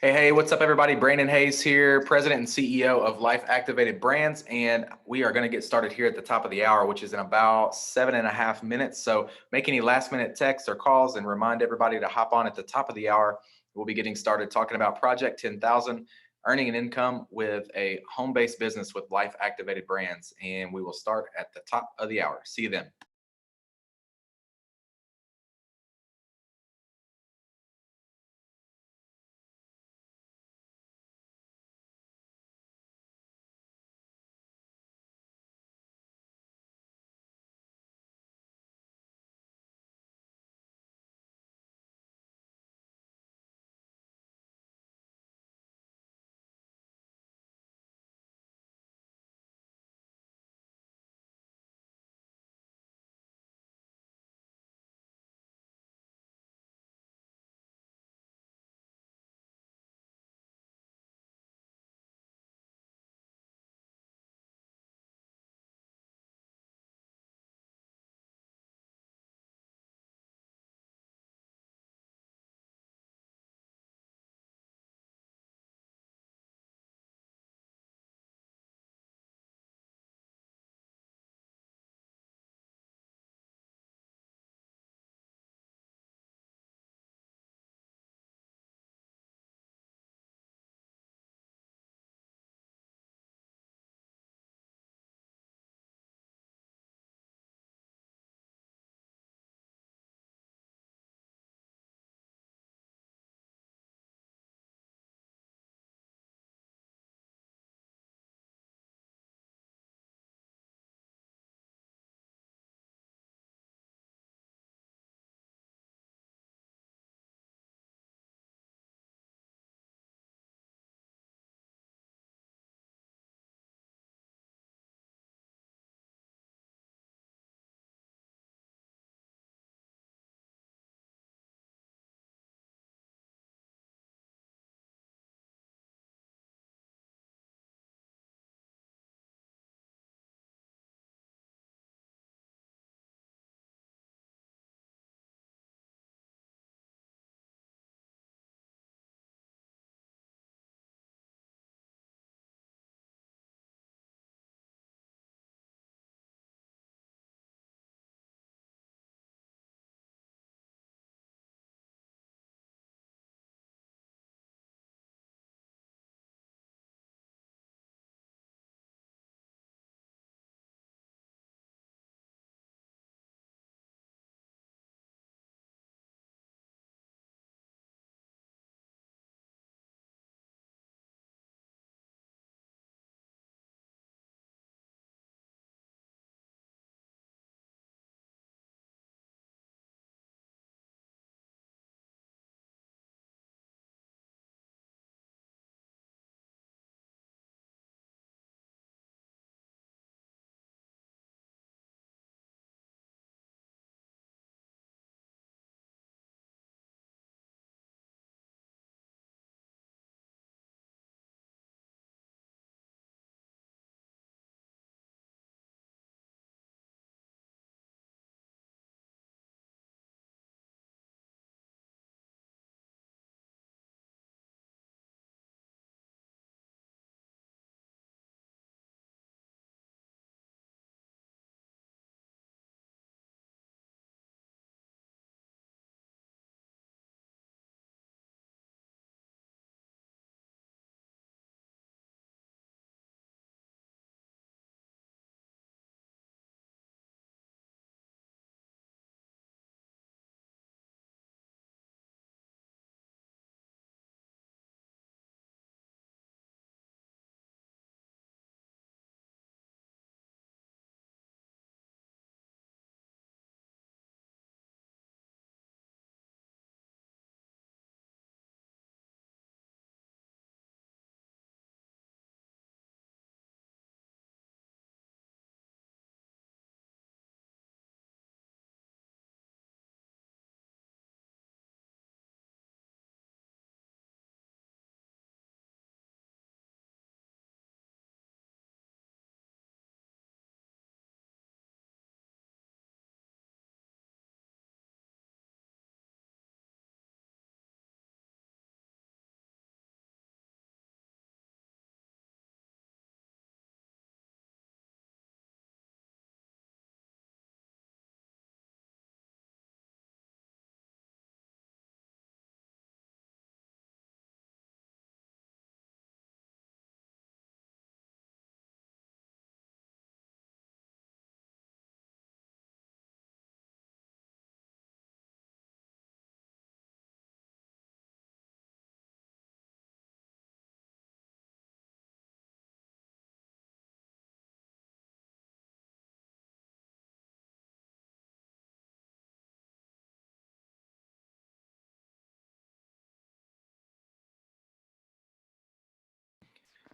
Hey, what's up, everybody? Brandon Hayes here, President and CEO of Life Activated Brands. And we are going to get started here at the top of the hour, which is in about 7.5 minutes. So make any last minute texts or calls and remind everybody to hop on at the top of the hour. We'll be getting started talking about Project 10,000, earning an income with a home based business with Life Activated Brands. And we will start at the top of the hour. See you then.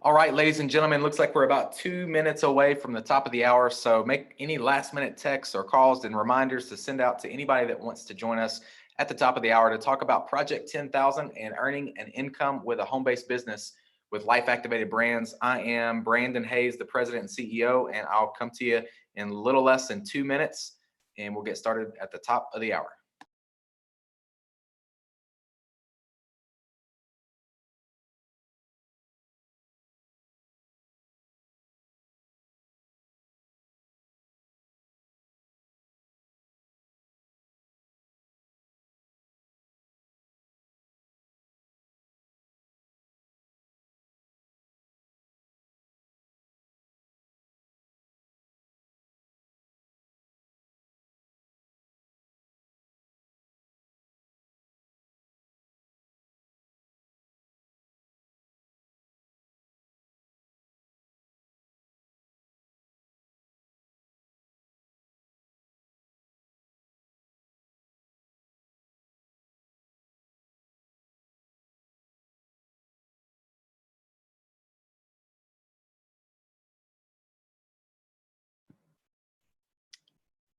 All right, ladies and gentlemen, looks like we're about 2 minutes away from the top of the hour. So make any last minute texts or calls and reminders to send out to anybody that wants to join us at the top of the hour to talk about Project 10,000 and earning an income with a home-based business with Life Activated Brands. I am Brandon Hayes, the president and CEO, and I'll come to you in a little less than 2 minutes and we'll get started at the top of the hour.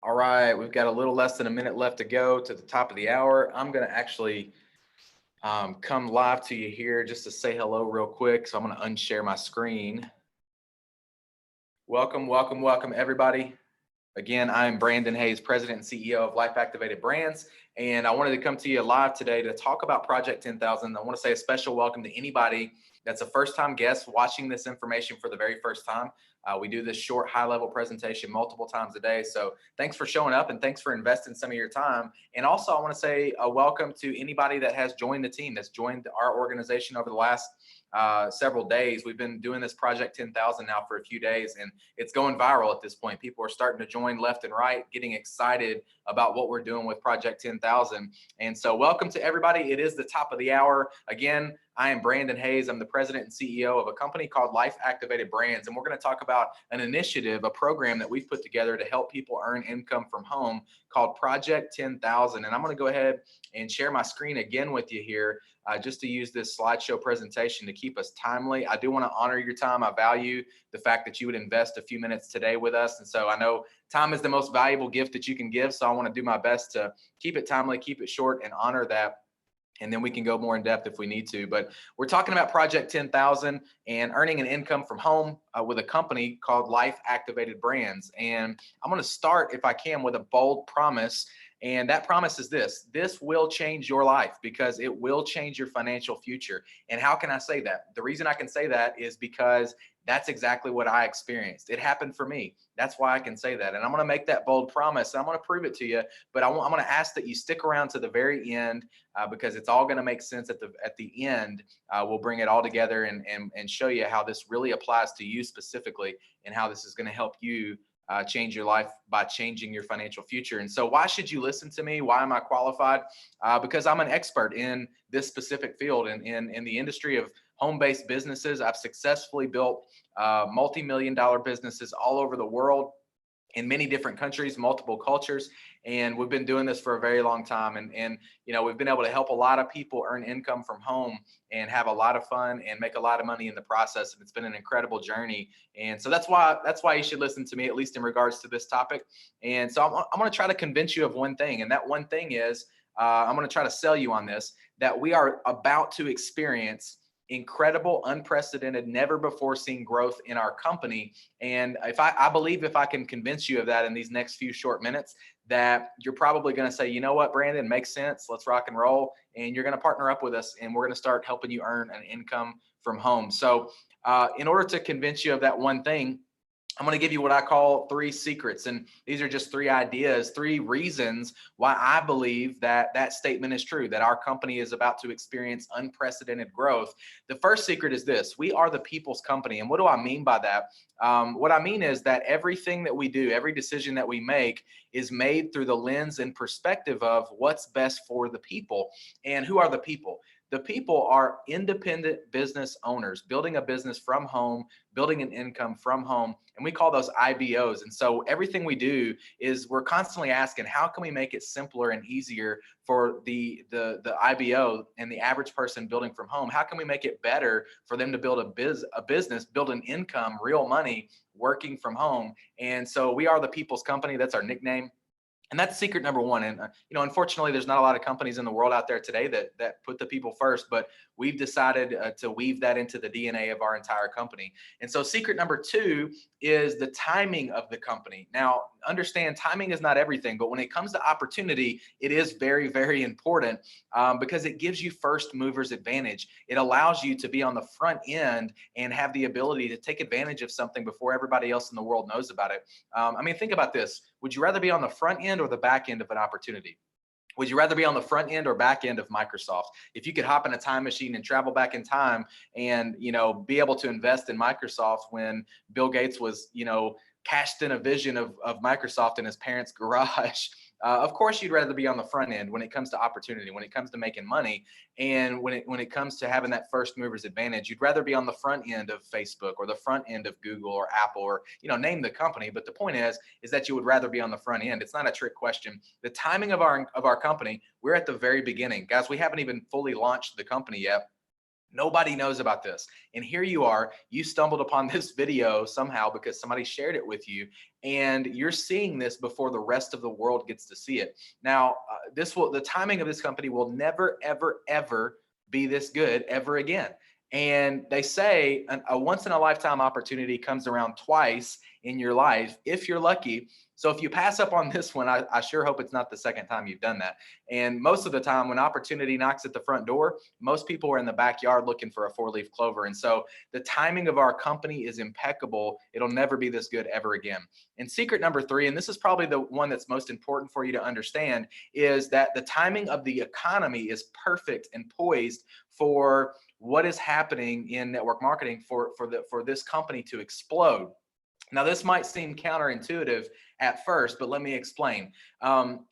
All right, we've got a little less than a minute left to go to the top of the hour. I'm going to actually come live to you here just to say hello real quick. So I'm going to unshare my screen. Welcome, welcome, welcome, everybody. Again, I'm Brandon Hayes, President and CEO of Life Activated Brands, and I wanted to come to you live today to talk about Project 10,000. I want to say a special welcome to anybody that's a first-time guest watching this information for the very first time. We do this short, high-level presentation multiple times a day, so thanks for showing up and thanks for investing some of your time. And also, I want to say a welcome to anybody that has joined the team, that's joined our organization over the last several days. We've been doing this Project 10,000 now for a few days, and it's going viral at this point. People are starting to join left and right, getting excited about what we're doing with Project 10,000. And so welcome to everybody. It is the top of the hour. Again, I am Brandon Hayes. I'm the president and CEO of a company called Life Activated Brands. And we're going to talk about an initiative, a program that we've put together to help people earn income from home called Project 10,000. And I'm going to go ahead and share my screen again with you here. Just to use this slideshow presentation to keep us timely. I do want to honor your time. I value the fact that you would invest a few minutes today with us. And so I know time is the most valuable gift that you can give. So I want to do my best to keep it timely, keep it short, and honor that. And then we can go more in depth if we need to. But we're talking about Project 10,000 and earning an income from home with a company called Life Activated Brands. And I'm going to start, if I can, with a bold promise. And that promise is this will change your life because it will change your financial future. And how can I say that? The reason I can say that is because that's exactly what I experienced. It happened for me. That's why I can say that. And I'm going to make that bold promise. I'm going to prove it to you, but I'm going to ask that you stick around to the very end because it's all going to make sense at the end. We'll bring it all together and show you how this really applies to you specifically and how this is going to help you change your life by changing your financial future. And so why should you listen to me? Why am I qualified? Because I'm an expert in this specific field and in the industry of home-based businesses. I've successfully built multi-million-dollar businesses all over the world in many different countries, multiple cultures. And we've been doing this for a very long time. And you know, we've been able to help a lot of people earn income from home and have a lot of fun and make a lot of money in the process. And it's been an incredible journey. And so that's why you should listen to me, at least in regards to this topic. And so I'm going to try to convince you of one thing. And that one thing is, I'm going to try to sell you on this, that we are about to experience incredible, unprecedented, never before seen growth in our company. And if I believe if I can convince you of that in these next few short minutes, that you're probably going to say, you know what, Brandon, makes sense. Let's rock and roll. And you're going to partner up with us and we're going to start helping you earn an income from home. So in order to convince you of that one thing, I'm going to give you what I call 3 secrets. And these are just 3 ideas, 3 reasons why I believe that that statement is true, that our company is about to experience unprecedented growth. The first secret is this: we are the people's company. And what do I mean by that? What I mean is that everything that we do, every decision that we make is made through the lens and perspective of what's best for the people. And who are the people? The people are independent business owners, building a business from home, building an income from home, and we call those IBOs. And so everything we do is we're constantly asking, how can we make it simpler and easier for the IBO and the average person building from home? How can we make it better for them to build a business, build an income, real money, working from home? And so we are the people's company. That's our nickname. And that's secret number one. And unfortunately, there's not a lot of companies in the world out there today that put the people first. But we've decided to weave that into the DNA of our entire company. And so, secret number two is the timing of the company. Now, understand timing is not everything, but when it comes to opportunity, it is very, very important because it gives you first movers advantage. It allows you to be on the front end and have the ability to take advantage of something before everybody else in the world knows about it. Think about this. Would you rather be on the front end or the back end of an opportunity? Would you rather be on the front end or back end of Microsoft? If you could hop in a time machine and travel back in time and, be able to invest in Microsoft when Bill Gates was, cashed in a vision of Microsoft in his parents' garage, of course, you'd rather be on the front end when it comes to opportunity, when it comes to making money, and when it comes to having that first mover's advantage. You'd rather be on the front end of Facebook or the front end of Google or Apple or name the company. But the point is that you would rather be on the front end. It's not a trick question. The timing of our company, we're at the very beginning, guys. We haven't even fully launched the company yet. Nobody knows about this. And here you are, you stumbled upon this video somehow because somebody shared it with you, and you're seeing this before the rest of the world gets to see it. Now, the timing of this company will never, ever, ever be this good ever again. And they say a once in a lifetime opportunity comes around twice in your life, if you're lucky. So if you pass up on this one, I sure hope it's not the second time you've done that. And most of the time when opportunity knocks at the front door, most people are in the backyard looking for a 4-leaf clover. And so the timing of our company is impeccable. It'll never be this good ever again. And secret number three, and this is probably the one that's most important for you to understand, is that the timing of the economy is perfect and poised for what is happening in network marketing for this company to explode. Now, this might seem counterintuitive at first, but let me explain. I'll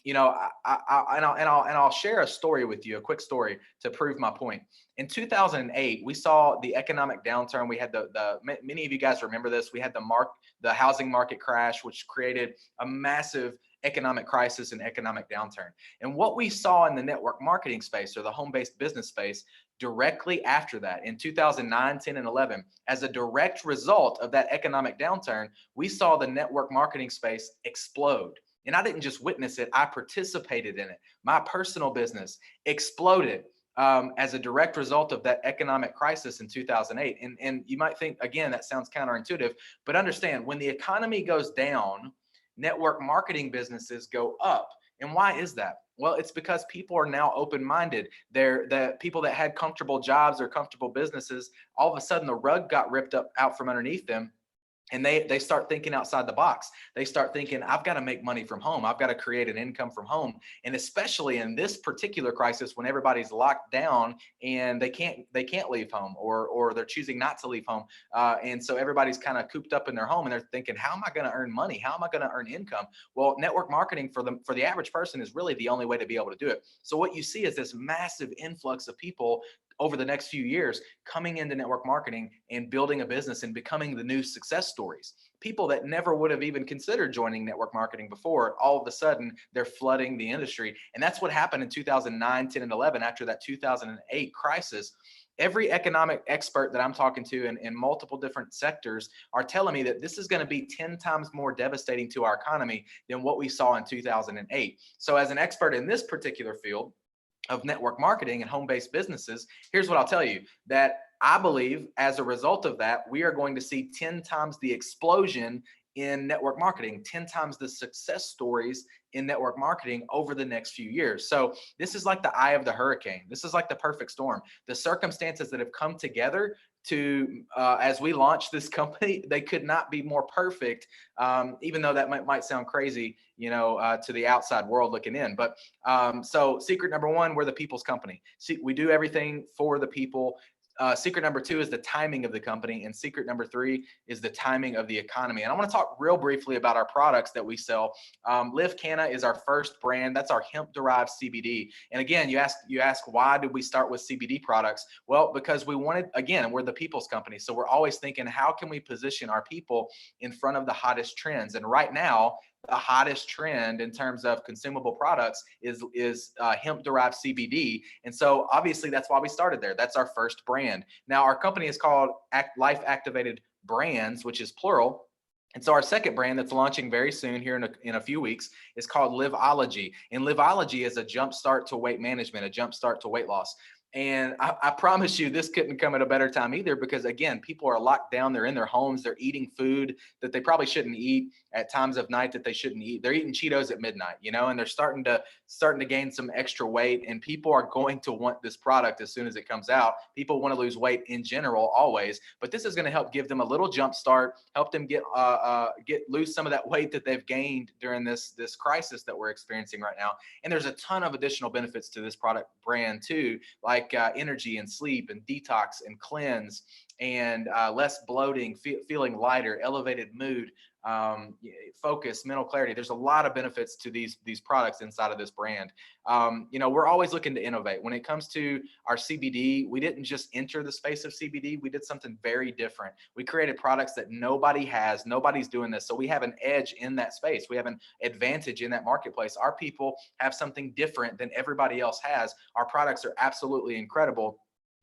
share a story with you, a quick story to prove my point. In 2008, we saw the economic downturn. We had many of you guys remember this. We had the housing market crash, which created a massive economic crisis and economic downturn. And what we saw in the network marketing space or the home-based business space directly after that in 2009, 10, and 11, as a direct result of that economic downturn, we saw the network marketing space explode. And I didn't just witness it, I participated in it. My personal business exploded as a direct result of that economic crisis in 2008. And you might think, again, that sounds counterintuitive, but understand when the economy goes down, network marketing businesses go up. And why is that? Well, it's because people are now open-minded. They're the people that had comfortable jobs or comfortable businesses, all of a sudden the rug got ripped up out from underneath them. And they start thinking outside the box. They start thinking, I've got to make money from home. I've got to create an income from home. And especially in this particular crisis, when everybody's locked down and they can't leave home, or they're choosing not to leave home. And so everybody's kind of cooped up in their home and they're thinking, how am I going to earn money? How am I going to earn income? Well, network marketing for the average person is really the only way to be able to do it. So what you see is this massive influx of people over the next few years coming into network marketing and building a business and becoming the new success stories. People that never would have even considered joining network marketing before, all of a sudden they're flooding the industry. And that's what happened in 2009, 10, and 11 after that 2008 crisis. Every economic expert that I'm talking to in multiple different sectors are telling me that this is going to be 10 times more devastating to our economy than what we saw in 2008. So as an expert in this particular field of network marketing and home-based businesses, here's what I'll tell you, that I believe as a result of that, we are going to see 10 times the explosion in network marketing, 10 times the success stories in network marketing over the next few years. So this is like the eye of the hurricane. This is like the perfect storm. The circumstances that have come together to as we launch this company, they could not be more perfect, even though that might sound crazy, to the outside world looking in. But so secret number one, we're the people's company. See, we do everything for the people. Secret number two is the timing of the company, and secret number three is the timing of the economy. And I want to talk real briefly about our products that we sell. Live Canna is our first brand. That's our hemp-derived CBD. And again, you ask why did we start with CBD products? Well, because we wanted, again, we're the people's company, so we're always thinking, how can we position our people in front of the hottest trends? And right now, the hottest trend in terms of consumable products is hemp-derived CBD. And so obviously that's why we started there. That's our first brand. Now our company is called Life Activated Brands, which is plural. And so our second brand that's launching very soon here in a few weeks is called Liveology. And Liveology is a jump start to weight management, a jump start to weight loss. And I promise you, this couldn't come at a better time either, because again, people are locked down. They're in their homes. They're eating food that they probably shouldn't eat at times of night that they shouldn't eat. They're eating Cheetos at midnight, and they're starting to gain some extra weight. And people are going to want this product as soon as it comes out. People want to lose weight in general, always, but this is going to help give them a little jump start, help them get lose some of that weight that they've gained during this crisis that we're experiencing right now. And there's a ton of additional benefits to this product brand too, like energy and sleep and detox and cleanse and less bloating, feeling lighter, elevated mood, focus, mental clarity. There's a lot of benefits to these products inside of this brand. We're always looking to innovate. When it comes to our CBD, we didn't just enter the space of CBD. We did something very different. We created products that nobody has. Nobody's doing this. So we have an edge in that space. We have an advantage in that marketplace. Our people have something different than everybody else has. Our products are absolutely incredible.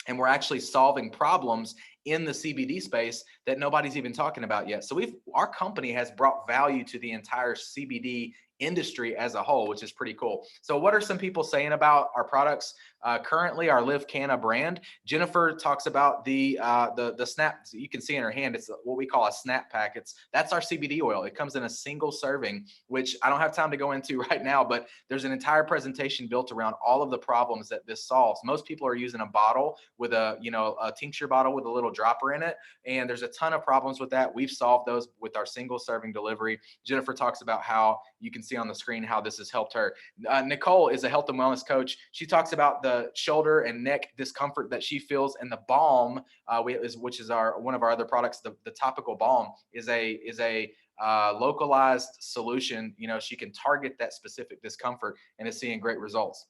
And we're actually solving problems in the CBD space that nobody's even talking about yet. So our company has brought value to the entire CBD industry as a whole, which is pretty cool. So what are some people saying about our products? Currently, our Live Canna brand, Jennifer talks about the snap. You can see in her hand, it's what we call a snap pack. That's our CBD oil. It comes in a single serving, which I don't have time to go into right now, but there's an entire presentation built around all of the problems that this solves. Most people are using a bottle with a tincture bottle with a little dropper in it, and there's a ton of problems with that. We've solved those with our single serving delivery. Jennifer talks about how you can see on the screen how this has helped her. Nicole is a health and wellness coach. She talks about the shoulder and neck discomfort that she feels, and the balm, which is one of our other products. The topical balm is a localized solution. She can target that specific discomfort and is seeing great results.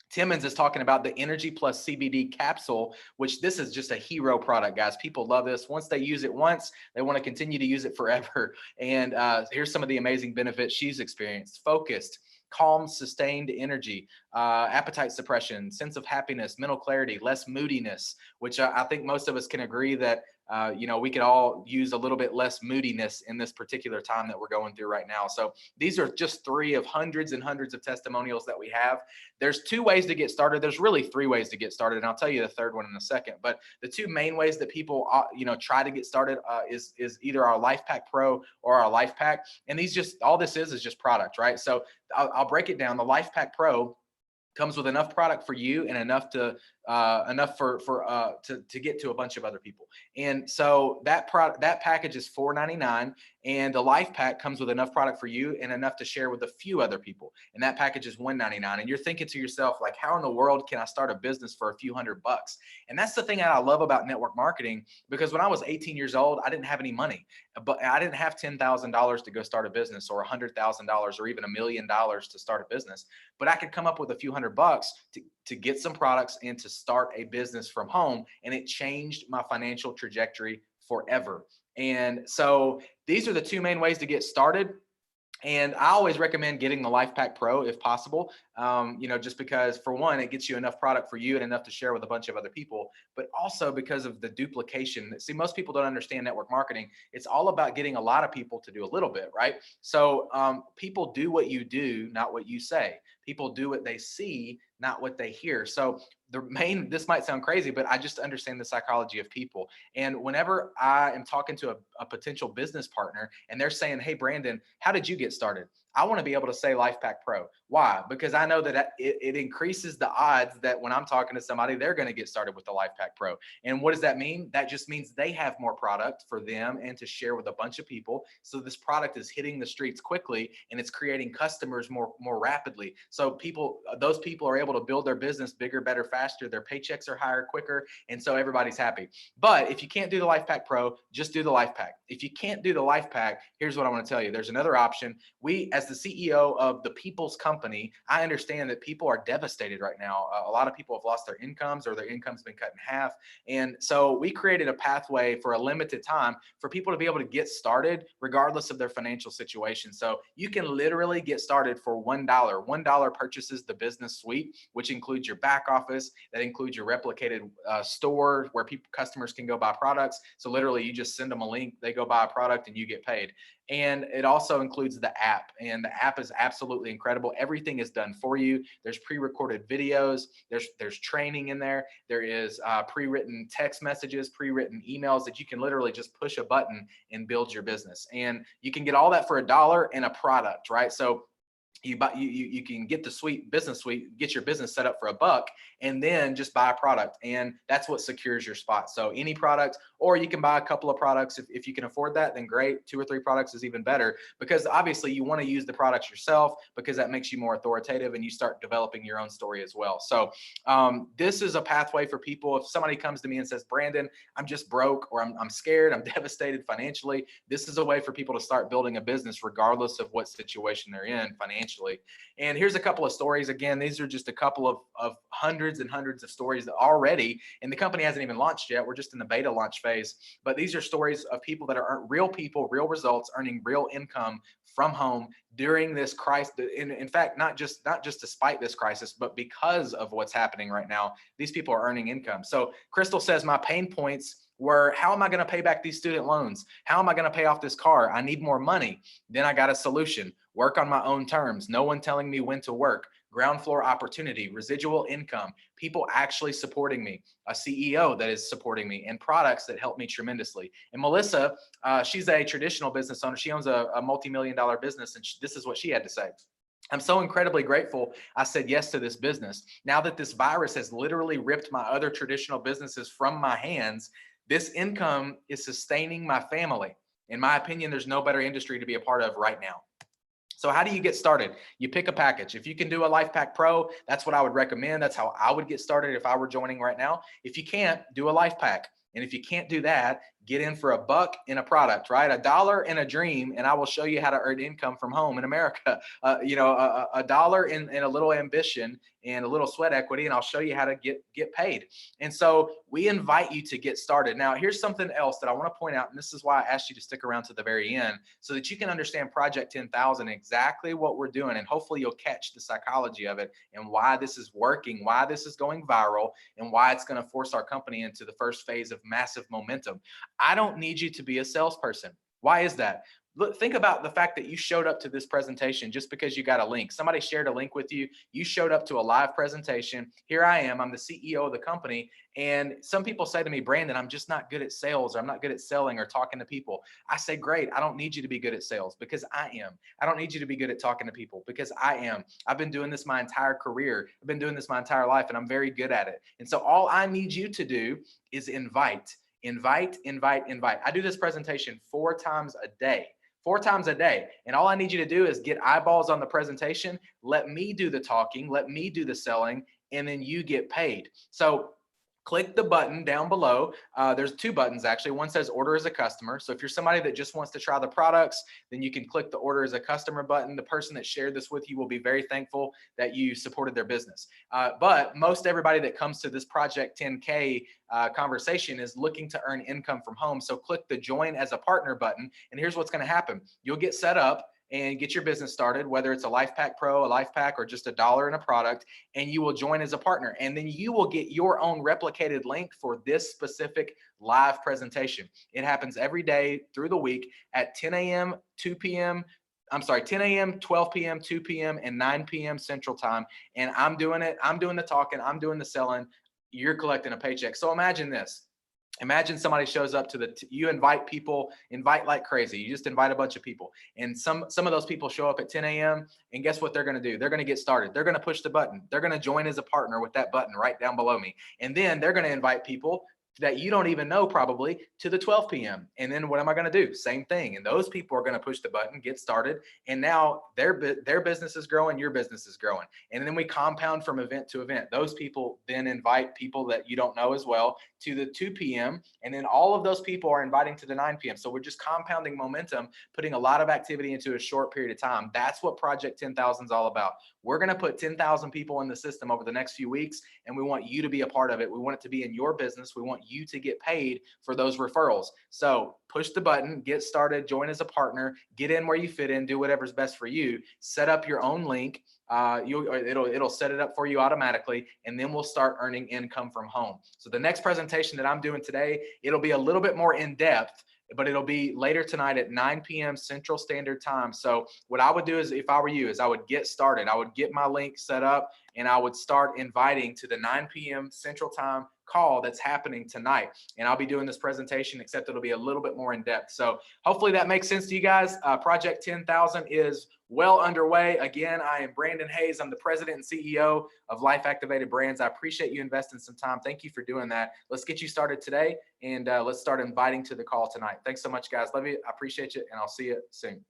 Timmons is talking about the Energy Plus CBD capsule, which this is just a hero product, guys. People love this. Once they use it once, they want to continue to use it forever. And here's some of the amazing benefits she's experienced. Focused, calm, sustained energy, appetite suppression, sense of happiness, mental clarity, less moodiness, which I think most of us can agree that we could all use a little bit less moodiness in this particular time that we're going through right now. So these are just 3 of hundreds and hundreds of testimonials that we have. There's 2 ways to get started. There's really 3 ways to get started, and I'll tell you the third one in a second. But the 2 main ways that people try to get started is either our Life Pack Pro or our Life Pack. And all this is just product, right? So I'll break it down. The Life Pack Pro comes with enough product for you and enough to get to a bunch of other people. And so that package is $4.99, and the Life Pack comes with enough product for you and enough to share with a few other people. And that package is $1.99. And you're thinking to yourself, like, how in the world can I start a business for a few $100? And that's the thing that I love about network marketing, because when I was 18 years old, I didn't have any money, but I didn't have $10,000 to go start a business, or $100,000, or even $1 million to start a business. But I could come up with a few $100 to get some products and to start a business from home. And it changed my financial trajectory forever. And so these are the 2 main ways to get started. And I always recommend getting the Life Pack Pro if possible, just because, for one, it gets you enough product for you and enough to share with a bunch of other people, but also because of the duplication. See, most people don't understand network marketing. It's all about getting a lot of people to do a little bit, right? So people do what you do, not what you say. People do what they see, not what they hear. So this might sound crazy, but I just understand the psychology of people. And whenever I am talking to a potential business partner and they're saying, "Hey, Brandon, how did you get started?" I want to be able to say LifePak Pro. Why? Because I know that it increases the odds that when I'm talking to somebody, they're going to get started with the LifePak Pro. And what does that mean? That just means they have more product for them and to share with a bunch of people. So this product is hitting the streets quickly and it's creating customers more rapidly. So those people are able to build their business bigger, better, faster. Their paychecks are higher, quicker, and so everybody's happy. But if you can't do the LifePak Pro, just do the LifePak. If you can't do the LifePak, here's what I want to tell you. There's another option. We, as the CEO of the People's Company, I understand that people are devastated right now. A lot of people have lost their incomes or their income's been cut in half. And so we created a pathway for a limited time for people to be able to get started regardless of their financial situation. So you can literally get started for $1. $1 purchases the business suite, which includes your back office, that includes your replicated store where customers can go buy products. So literally you just send them a link, they go buy a product and you get paid. And it also includes the app, and the app is absolutely incredible. Everything is done for you. There's pre-recorded videos, there's training in there, there is pre-written text messages, pre-written emails that you can literally just push a button and build your business. And you can get all that for $1 and a product, right? So you can get the business suite, get your business set up for $1, and then just buy a product, and that's what secures your spot. So any product, or you can buy a couple of products if you can afford that, then great. 2 or 3 products is even better, because obviously you want to use the products yourself because that makes you more authoritative and you start developing your own story as well. So this is a pathway for people. If somebody comes to me and says, Brandon, I'm just broke, or I'm scared, I'm devastated financially, this is a way for people to start building a business regardless of what situation they're in financially. And here's a couple of stories. Again, these are just a couple of hundreds and hundreds of stories that already, and the company hasn't even launched yet. We're just in the beta launch phase, but these are stories of people that are real people, real results, earning real income from home during this crisis. In fact, not just despite this crisis, but because of what's happening right now, these people are earning income. So Crystal says, my pain points were, how am I going to pay back these student loans? How am I going to pay off this car? I need more money. Then I got a solution. Work on my own terms. No one telling me when to work. Ground floor opportunity, residual income, people actually supporting me, a CEO that is supporting me, and products that help me tremendously. And Melissa, she's a traditional business owner. She owns a multi-million-dollar business, and this is what she had to say. I'm so incredibly grateful I said yes to this business. Now that this virus has literally ripped my other traditional businesses from my hands, this income is sustaining my family. In my opinion, there's no better industry to be a part of right now. So how do you get started? You pick a package. If you can do a LifePak Pro, that's what I would recommend. That's how I would get started if I were joining right now. If you can't, do a LifePak. And if you can't do that, get in for $1 in a product, right? $1 in a dream, and I will show you how to earn income from home in America. $1 in a little ambition and a little sweat equity, and I'll show you how to get paid. And so we invite you to get started. Now, here's something else that I want to point out, and this is why I asked you to stick around to the very end, so that you can understand Project 10,000, exactly what we're doing, and hopefully you'll catch the psychology of it and why this is working, why this is going viral, and why it's going to force our company into the first phase of massive momentum. I don't need you to be a salesperson. Why is that? Look, think about the fact that you showed up to this presentation just because you got a link. Somebody shared a link with you. You showed up to a live presentation. Here I am. I'm the CEO of the company. And some people say to me, Brandon, I'm just not good at sales, or I'm not good at selling or talking to people. I say, great. I don't need you to be good at sales, because I am. I don't need you to be good at talking to people, because I am. I've been doing this my entire career. I've been doing this my entire life, and I'm very good at it. And so all I need you to do is invite. I do this presentation 4 times a day. 4 times a day. And all I need you to do is get eyeballs on the presentation. Let me do the talking. Let me do the selling. And then you get paid. So click the button down below. There's 2 buttons actually. One says order as a customer. So if you're somebody that just wants to try the products, then you can click the order as a customer button. The person that shared this with you will be very thankful that you supported their business. But most everybody that comes to this Project 10K conversation is looking to earn income from home. So click the join as a partner button. And here's what's going to happen. You'll get set up and get your business started, whether it's a LifePak Pro, a LifePak, or just $1 in a product, and you will join as a partner. And then you will get your own replicated link for this specific live presentation. It happens every day through the week at 10 a.m., 2 p.m., 10 a.m., 12 p.m., 2 p.m., and 9 p.m. Central Time. And I'm doing it. I'm doing the talking. I'm doing the selling. You're collecting a paycheck. So imagine this. Imagine somebody shows up to you invite people, invite like crazy. You just invite a bunch of people. And some of those people show up at 10 a.m. and guess what they're going to do? They're going to get started. They're going to push the button. They're going to join as a partner with that button right down below me. And then they're going to invite people that you don't even know probably to the 12 p.m. And then what am I going to do? Same thing. And those people are going to push the button, get started. And now their business is growing, your business is growing. And then we compound from event to event. Those people then invite people that you don't know as well to the 2 p.m. And then all of those people are inviting to the 9 p.m. So we're just compounding momentum, putting a lot of activity into a short period of time. That's what Project 10,000 is all about. We're going to put 10,000 people in the system over the next few weeks, and we want you to be a part of it. We want it to be in your business. We want you to get paid for those referrals. So push the button, get started, join as a partner, get in where you fit in, do whatever's best for you, set up your own link. It'll set it up for you automatically, and then we'll start earning income from home. So the next presentation that I'm doing today, it'll be a little bit more in depth, but it'll be later tonight at 9 p.m. Central Standard Time. So what I would do is, if I were you, is I would get started. I would get my link set up and I would start inviting to the 9 p.m. Central Time call that's happening tonight. And I'll be doing this presentation, except it'll be a little bit more in depth. So hopefully that makes sense to you guys. Project 10,000 is well underway. Again, I am Brandon Hayes. I'm the president and CEO of Life Activated Brands. I appreciate you investing some time. Thank you for doing that. Let's get you started today, and let's start inviting to the call tonight. Thanks so much, guys. Love you. I appreciate you, and I'll see you soon.